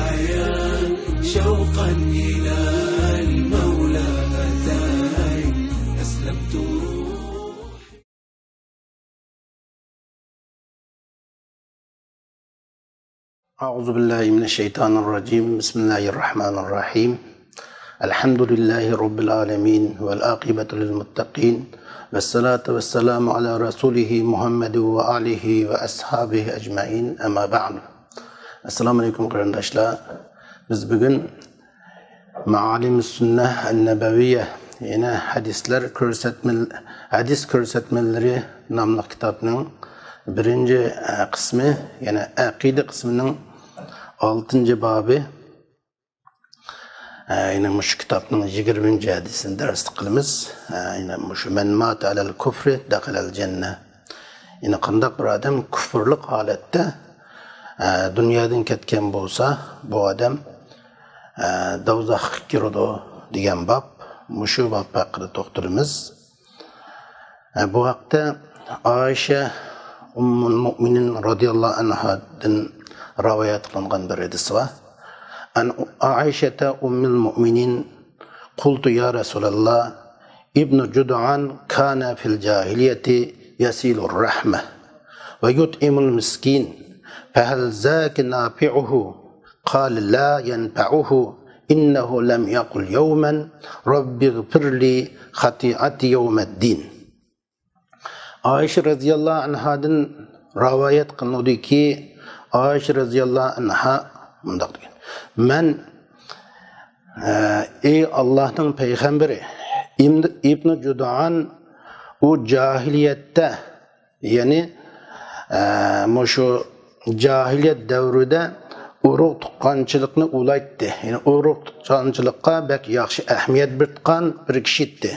حياة شوقا إلى المولى أتاني أسلمت روحي. أعوذ بالله من الشيطان الرجيم. بسم الله الرحمن الرحيم. الحمد لله رب العالمين والعاقبة للمتقين والصلاة والسلام على رسوله محمد وآله وأصحابه أجمعين. أما بعد. Assalamu alaikum qarindoshlar. Biz bugun Ma'alim Sunnah an-Nabawiyya, ya'ni hadis ko'rsatmalari nomli kitobning birinchi qismi, ya'ni aqida qismining 6-bobi. Yine şu kitabın 20. hadisini ders qilamiz. Yine şu men mata alal kufri dakhalal cennet. Yine qandaq bir adam kufrlik holatda dunyodan ketgan bo'lsa, bu odam do'zaxga kiradi degan bab. Mushu bab haqida to'xtalamiz. Bu haqda Oysha Ummul Mu'minin radhiyallohu anhadan rivoyat qilingan bir hadis var. An Aishata Ummul Mu'minin qultu ya Rasulullah ibn Jud'an kana fil jahiliyati yasilur rahmah ve yut'imul miskin fahal zaka nafi'uhu qala la yanfa'uhu innahu lam yaqul yawman rabbighfirli khati'ati yawmiddin. Aisha radhiyallohu anhadan rivoyat qilinadi ki Aisha radhiyallohu anha mundaq degan: "Men ey Allah'ın peygamberi İbn Jud'an o cahiliyette, yani şu cahiliyet devrinde urug' tuqqanchilikni ulaytdi. Yani urug' tuqqanchilikqa bek yaxshi ahamiyat bergan bir kishi edi.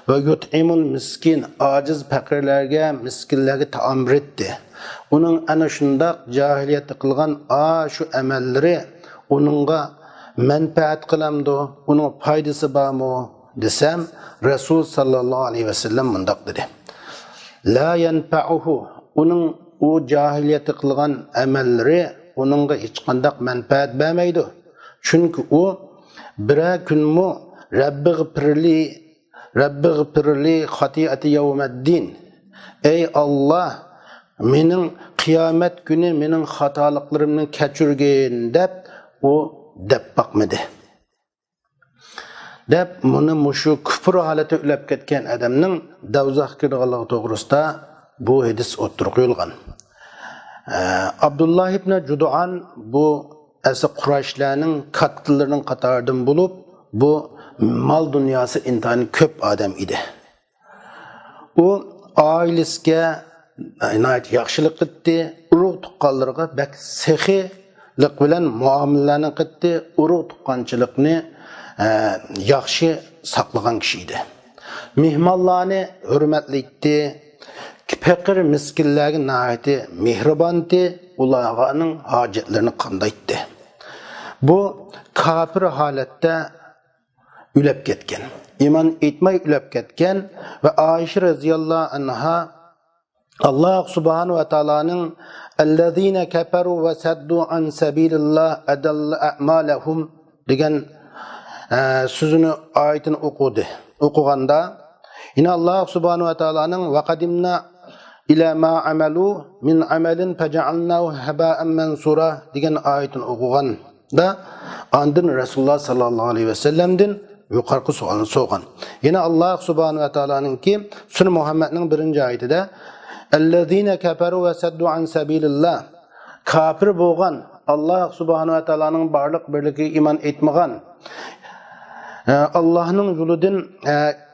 Ve yut'imul miskin, aciz fakirlerge, miskinlerge taam etti. Onun ana şundaq cahiliyette qilgan şu amelleri onunla menfaat qilamdı, onun faydası barmı desem, Resul sallallahu aleyhi ve sellem mundaq dedi: La yanfa'uhu, onun o cahiliyette qilgan amelleri onunla hiç qandaq menfaat vermeydi. Çünkü o bire günmü Rabbighfirli khati'ati yawmiddin. Ey Allah, mening kıyamet günü mening hatalıklarımın keçirgin dep o dep bakmadı. Dep bunu muşu küfür haleti ülep ketken adamның davzaq kirganligi to'g'risida bu hadis o'ttirib Abdullah ibn Jud'an bu esa Qurayshlarning kattalarının qatoridan bo'lib, bu mal dünyası intihanı köp adam idi. O ailesiga inayet yaxshilik qildi, urug' tuqqanlarga bak sexilik bilan muomalani qildi, urug' tuqqanchilikni yaxshi saqlagan kishi edi. Mehmonlarni hurmatlaydi, fakir miskinlarga nihayati mehribon edi, ularning hojatlarini qandaydi. Bu kafir holatda ülep ketken, iman etmey ülep ketken ve Ayşe radhiyallahu anha Allah subhanahu ve ta'ala'nın "Ellezine keferu ve saddu an sabilillah adalla a'malahum" degan sözünü ayetin okuganda yine Allah subhanahu ve ta'ala'nın "Ve kadimna ila ma amelu min amelin feca'alnahu haba'an mensura" degan ayetin okuganda andın Resulullah sallallahu aleyhi ve sellem'din yukarı soğanı soğan. Yine Allah subhanahu ve ta'ala'nın ki Sure Muhammed'nin 1. ayetinde "Ellezine keferu ve saddu an sabilillah" kafir bo'lgan, Allah subhanahu ve ta'ala'nın barlık birligi iman etmagan, Allah'ın yoludan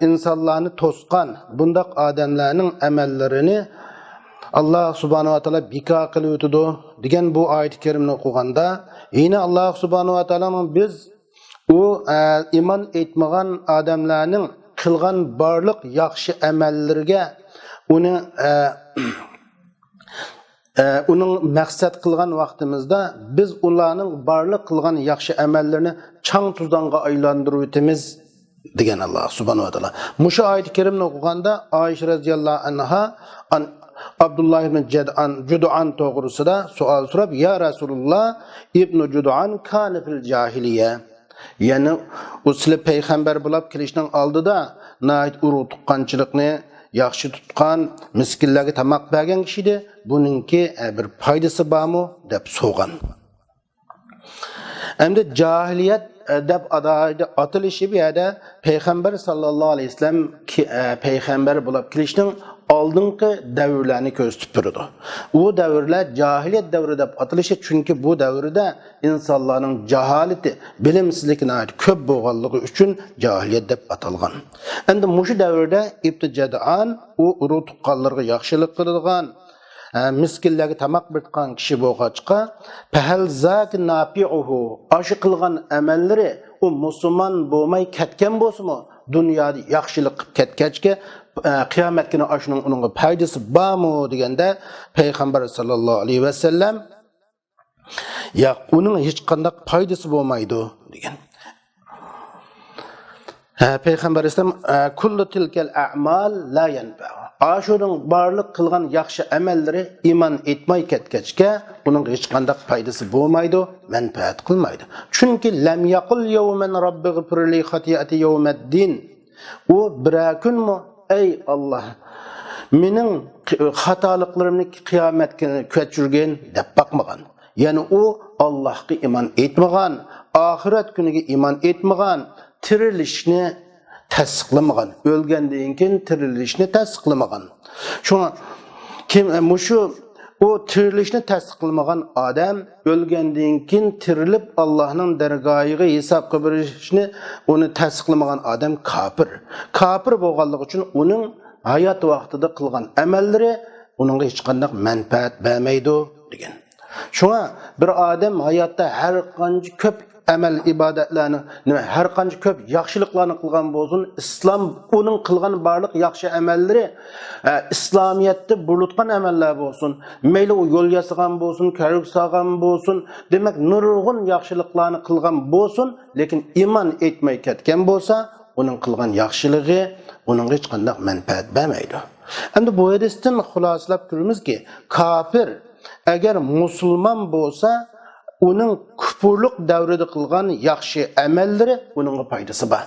insanlarını tosqan bundaq adamlarning amallerini Allah subhanahu ve ta'ala bika qilib o'tdi degan bu oyat-i karimni o'qiganda yine Allah subhanahu ve ta'ala'nın biz o iman etmagan adamlarning qilgan barliq yaxshi amallarga onun maqsad qilgan vaqtimizda biz ularning barliq qilgan yaxshi amallarni chang tuzanga aylantirib o'tamiz degan Allah subhanahu ve ta'ala. Mushu oyat-i karimni o'qiganda Ayşe radhiyallohu anha Abdullah ibn Judu'an to'g'risida savol so'rab, "Ya Rasululloh, ibn Judu'an kana fil jahiliya." Ya'ni usli payg'ambar bo'lib kelishning oldida nayt urug' tuqqanchilikni yaxshi tutgan, miskinlarga tamoq bergan kishi edi. Buningki bir foydasi bormi deb so'ragan. Endi jahiliyat deb atilishi bu yerda payg'ambar sallallohu alayhi vasallam payg'ambar bo'lib kelishning oldingi davrlarni ko'rsatib turadi. U davrlar jahiliyat davri deb atilishi chunki bu davrda insonlarning jaholati, bilimsizligi ko'p bo'lganligi uchun jahiliyat deb atalgan. Endi mushu davrda ibtijadan u urug' tuqqanlarga yaxshilik qiladigan, miskinlarga tamoq bergan kishi bo'lg'achqa pahal zak nafi'uhu aşı qilgan amallari u musulmon bo'lmay ketgan bo'lsa-mu, dunyoda yaxshilik qilib ketgachga qiyomat kuni ashuning uningga foydasi bormi deganda payg'ambar sallallohu alayhi vasallam ya uning hech qanday foydasi bo'lmaydi degan. Payg'ambar alayhisalom kullu tilkal a'mal la yanfa. Ashuning barliq qilgan yaxshi amallari iymon etmay ketgachga uning hech qanday foydasi bo'lmaydi, manfaat qilmaydi. Chunki lam yaqul yawman rabbighfir li xatiyati yawmiddin. U bir kunmi ey Allah mening xatoliklarımni qiyomat kuni kechirgin deb baqmagan. Ya'ni u Allohga iymon etmagan, oxirat kuniga iymon etmagan, tirilishni tasdiqlamagan, o'lgandan keyin tirilishni tasdiqlamagan. Shunga kim mushu o tirilishni tasdiqlamagan odam o'lgandan keyin tirilib Allohning dargohiga hisob qilishni uni tasdiqlamagan odam kofir. Kofir bo'lganligi uchun uning hayot vaqtida qilgan amallari uningga hech qanday manfaat bermaydi degan. Shunga bir odam hayotda har qancha ko'p amal ibodatlarni, har qancha ko'p yaxshiliklarni qilgan bo'lsin, islom uning qilgan barliq yaxshi amallari islomiyatda bulutgan amallar bo'lsin, mayli u yo'l yasagan bo'lsin, karuk sog'an bo'lsin, demak nurg'un yaxshiliklarni qilgan bo'lsin, lekin iymon etmay ketgan bo'lsa, uning qilgan yaxshiligi uning hech qanday manfaat bermaydi. Endi bu hadisdan xulosalab ko'ramizki, kofir agar musulmon bo'lsa, uning kufurlik davrida qilgan yaxshi amallari uningga foydasi bor.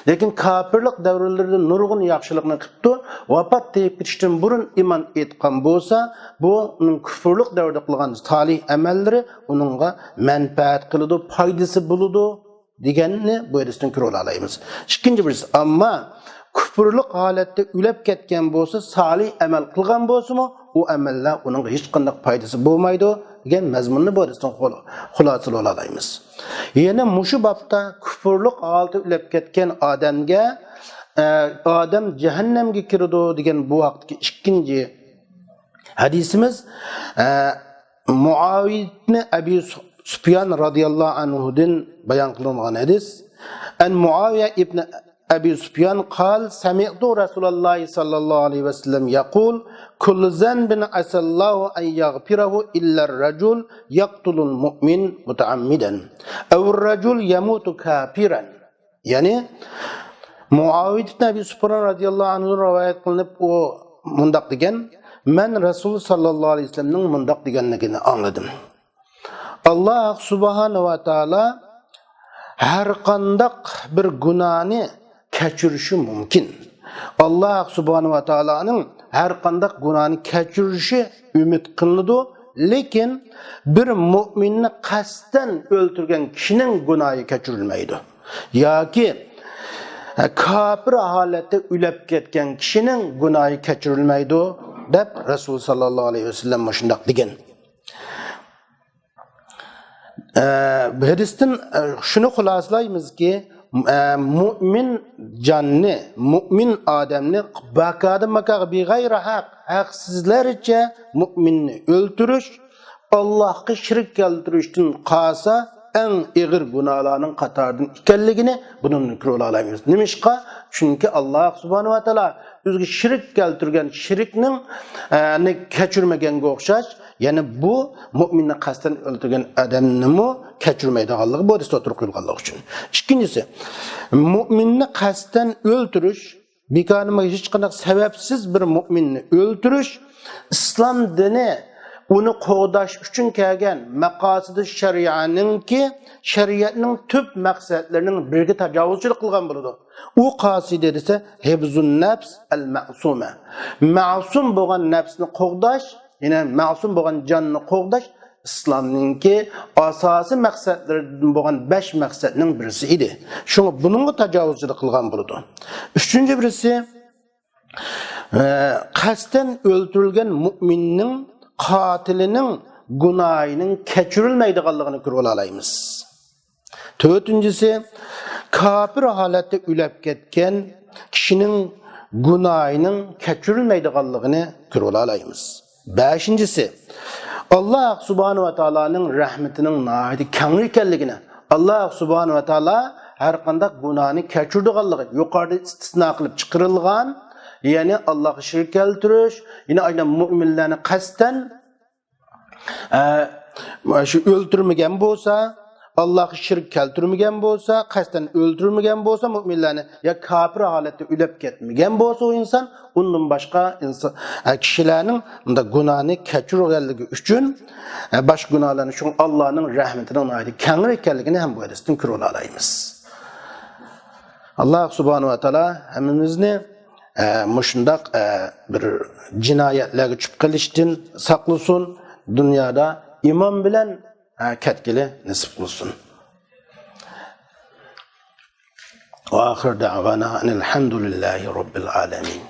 Lekin kofirlik davrlarida nurg'un yaxshilikni qilibdi, vafot teyib ketishdan burun iymon etgan bo'lsa, bu uning kufurlik davrida qilgan salih amallari uningga manfaat qiladi, foydasi bo'ladi deganni bu hadisdan ko'ra olamiz. Ikkinchi birisi, ammo kufurlik holatda o'lib ketgan bo'lsa, salih amal qilgan bo'lsa-mu, u amallar uningga hech qanday foydasi bo'lmaydi degan mazmunni bu hadisdan xulosalab olamiz. Yana mushu babda kufurlik holatda o'lib ketgan odamga odam jahannamga kiradi degan bu vaqtdagi ikkinchi hadisimiz Muaviya ibn Abi Sufyan radhiyallohu anhudan bayon qilingan hadis. An Muaviya ibn Abi Sufyan قال سمعت رسول الله صلى الله عليه وسلم يقول كل ذنب عسى الله أن يغفره إلا الرجل يقتل المؤمن متعمدا أو الرجل يموت كافرا. Yani Muaviya ibn Abi Sufyan radhiyallahu anhu rivayet qilinib o mundaq degan, men Rasul sallallohu alayhi vasallamning mundaq deganligini angladim. Allah subhanahu va taala har qanday bir gunohni kechirishi mumkin. Allah subhanahu va taolaning har qanday gunohni kechirishi umid qilinadi, lekin bir mu'minni qasddan o'ldirgan kishining gunohi kechirilmaydi. Yoki kofir holatda o'lib ketgan kishining gunohi kechirilmaydi deb Rasul sallallohu alayhi vasallam shunday degan. Bu hadisdan shuni xulosalaymiz-ki, mu'min canni, mu'min odamni baqada maqaq bi g'ayri haq, haqsizlarcha mu'minni o'ldirish, Allohga shirk keltirishdan qolsa eng og'ir gunohlarning qatoridan ekanligini bundan ko'ra olamiz. Nimishqa? Chunki Alloh subhanahu va taolo o'ziga shirk keltirgan shirkning kechirmaganga o'xshash, yani bu mu'minni qasddan o'ldirgan odamni kechirmaydiganligi bu hadisda o'tirib qo'yilganligi uchun. Ikkinchisi, mu'minni qasddan o'ldirish bekanıma hiç qanday sebepsiz bir müminni öldürüş İslam dini uni qo'g'dash uchun kelgan maqosidi sharianinki shariatning tub maqsadlarining biriga tajovuzchilik qilgan bo'ladi. U qosida desa hibzun nafs al ma'suma. Ma'sum bo'lgan nafsni qo'g'dash, ya'ni ma'sum bo'lgan jonni qo'g'dash İslamninki asosiy maqsadlaridan bo'lgan 5 maqsadning birisi edi. Shunga buningga tajovuzchilik qilgan bo'ladi. Uchinchi birisi qasddan o'ldirilgan mu'minning qatilinin günahının keçirilmeydiğini görüp alayımız. Dördüncüsü, kafir halette ülep ketken kişinin günahının keçirilmeydiğini görüp alayımız. Beşincisi, Allah subhanahu ve Taala'nın rahmetinin nahidi kengrikelligini, Allah subhanahu ve Taala her qanday günahını keçirdiğini yukarıda istisna kılıp çıkarılgan, yani Allah'a şirk keltiriş, yine aynen müminlerini kasten şu öldürmegen bolsa, Allah'a şirk keltirmegen bolsa, kasten öldürmegen bolsa müminlerini ya kafir halette ülep ketmegen bolsa o insan, ondan başka insan kişilerin da günahını keçirgenligi üçün baş günahlarını şu Allah'ın rahmetinin aydı kengir ekenligini hem bu hadisten körül alayımız. Allah subhanahu wa taala hemimizni muşundaq bir cinayetlerge çıp qilishdan saqlasun, dünyada iman bilen ketgili nasip qilsin. Wa akhir da'wana alhamdulillahi rabbil alamin.